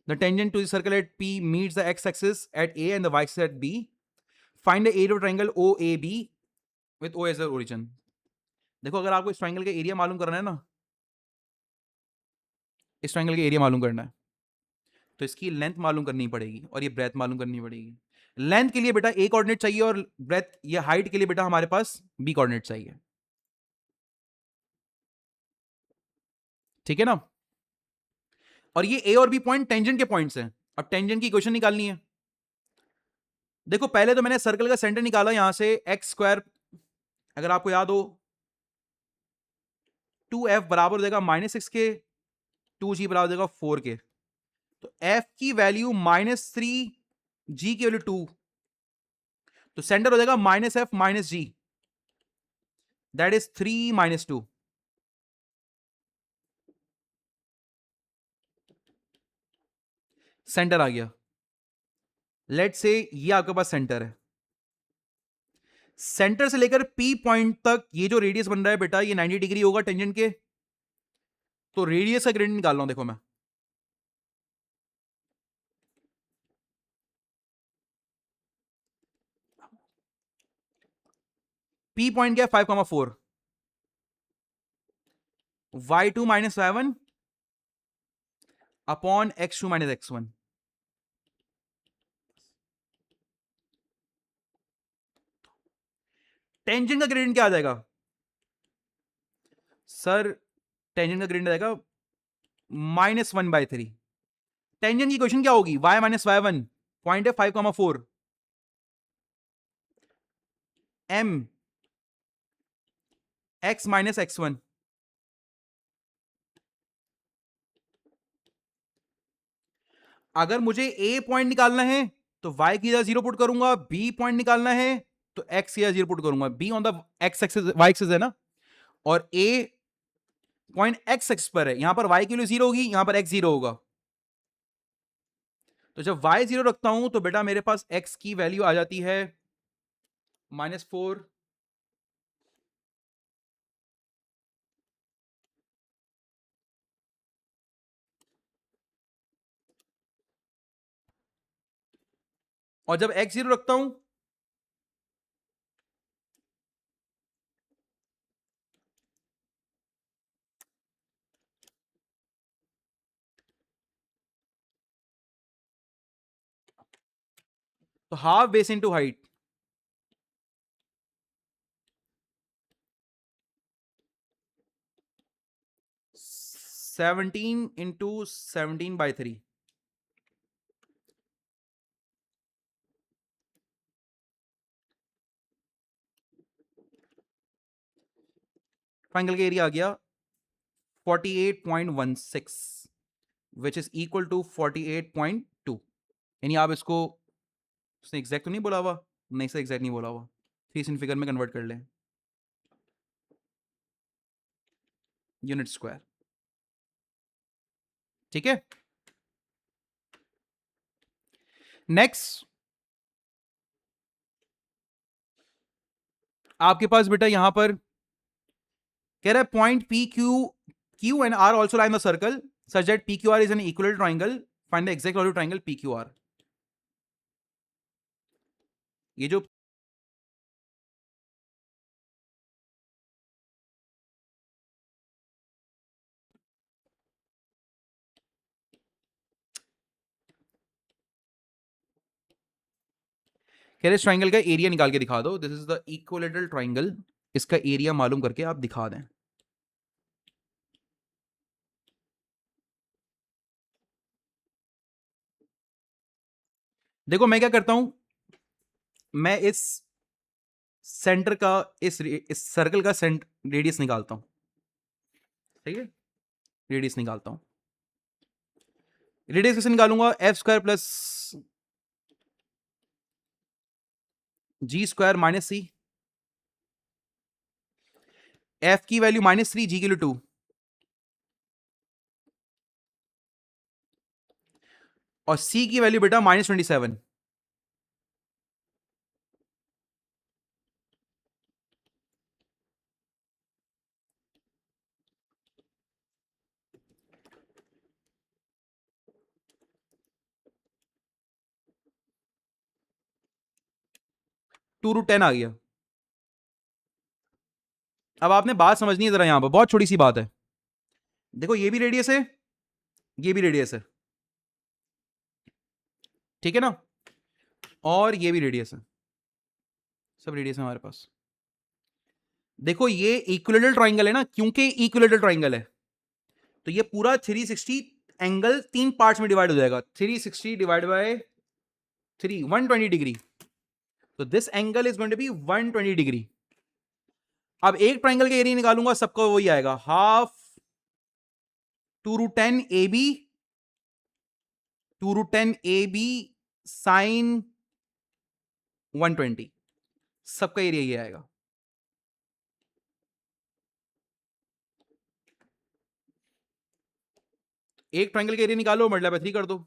The tangent to the circle at P meets the x-axis at A and the y-axis at B. Find the area of triangle OAB with O as the origin. देखो, अगर आपको इस triangle का area मालूम करना है ना, इस ट्राइंगल का एरिया मालूम करना है, तो इसकी लेंथ मालूम करनी पड़ेगी और ये ब्रेथ मालूम करनी पड़ेगी। लेंथ के लिए बेटा ए कोऑर्डिनेट चाहिए और ब्रेथ या हाइट के लिए बेटा हमारे पास बी कोऑर्डिनेट चाहिए। ठीक है ना, और ये ए और बी पॉइंट टेंजेंट के पॉइंट्स हैं। अब टेंजेंट की इक्वेशन निकालनी है। देखो, पहले तो मैंने सर्कल का सेंटर निकाला यहां से एक्स स्क्वायर, अगर आपको याद हो 2f बराबर हो जाएगा -6 के, 2g बराबर हो जाएगा 4 के। तो f की वैल्यू -3, g की वैल्यू 2, तो सेंटर हो जाएगा -f -g, that is 3 - 2। Centre आ गया। लेट से ये आपके पास सेंटर है, सेंटर से लेकर P पॉइंट तक ये जो रेडियस बन रहा है बेटा, ये 90 डिग्री होगा टेंजेंट के। तो रेडियस का ग्रेडियंट निकाल रहा हूं, देखो मैं P पॉइंट क्या है 5,4, y2 - y1 upon x2 - x1। Tangent का ग्रेडियंट क्या आ जाएगा सर? टेंजेंट का ग्रेडियंट आएगा -1/3। टेंजेंट की क्वेश्चन क्या होगी? y - y1, पॉइंट है 5,4, m x - x1। अगर मुझे a पॉइंट निकालना है तो y की जगह 0 पुट करूंगा, b पॉइंट निकालना है तो x या 0 पुट करूंगा, b on the x axis y axis है ना, और a पॉइंट x एक्सिस पर है, यहां पर y की वैल्यू 0 होगी, यहां पर x 0 होगा। तो जब y 0 रखता हूं तो बेटा मेरे पास x की वैल्यू आ जाती है -4, और जब x 0 रखता हूं 1/2 base into height, 17 into 17/3, triangle का एरिया आ गया 48.16 विच इज इक्वल टू 48.2। यानी आप इसको, उसने एग्जैक्ट तो नहीं बोला हुआ, नहीं सर एग्जैक्ट नहीं बोला हुआ, 3 इन फिगर में कन्वर्ट कर लें, यूनिट स्क्वायर, ठीक है। नेक्स्ट आपके पास बेटा यहां पर कह रहा है point P Q and R also line the circle such that P Q R is an equal triangle, find the exact value triangle P Q R. ये जो कह रहे ट्राइंगल का एरिया निकाल के दिखा दो, this is the equilateral triangle, इसका एरिया मालूम करके आप दिखा दें। देखो मैं क्या करता हूं, मैं इस सेंटर का, इस सर्कल का रेडियस निकालता हूं, ठीक है, रेडियस निकालता हूं। रेडियस कैसे निकालूंगा, एफ स्क्वायर प्लस जी स्क्वायर माइनस सी, एफ की वैल्यू -3, जी की वैल्यू 2, और सी की वैल्यू बेटा -27।2√10 आ गया। अब आपने बात समझनी है जरा, यहां पर बहुत छोटी सी बात है, देखो ये भी रेडियस है, ये भी रेडियस है, ठीक है ना, और ये भी रेडियस है, सब रेडियस है हमारे पास। देखो ये इक्विलेटरल ट्राइंगल है ना, क्योंकि इक्विलेटरल ट्राइंगल है तो ये पूरा 360 एंगल 3 पार्ट्स में डिवाइड हो जाएगा, 360 डिवाइड बाय 3, 120 डिग्री, तो this angle is going to be 120 degree. अब एक ट्राइंगल का एरिया निकालूंगा, सबका वही आएगा, half 2√10 A B, 2√10 A B sine 120, सबका एरिया ये आएगा। एक ट्राइंगल का एरिया निकालो, मल्टीप्लाई बाय 3 कर दो,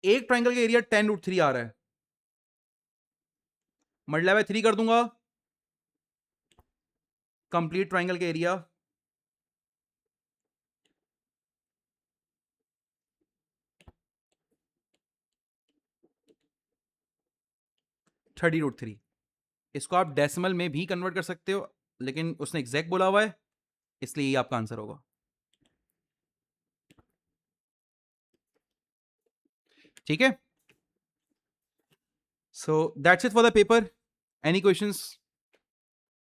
एक ट्राइंगल का एरिया 10√3 आ रहा है, मल्टीप्लाई बाय 3 कर दूंगा, कंप्लीट ट्राइंगल का एरिया 30√3। इसको आप डेसिमल में भी कन्वर्ट कर सकते हो, लेकिन उसने एग्जैक्ट बोला हुआ है, इसलिए ये आपका आंसर होगा। ठीक है. So that's it for the paper. Any questions?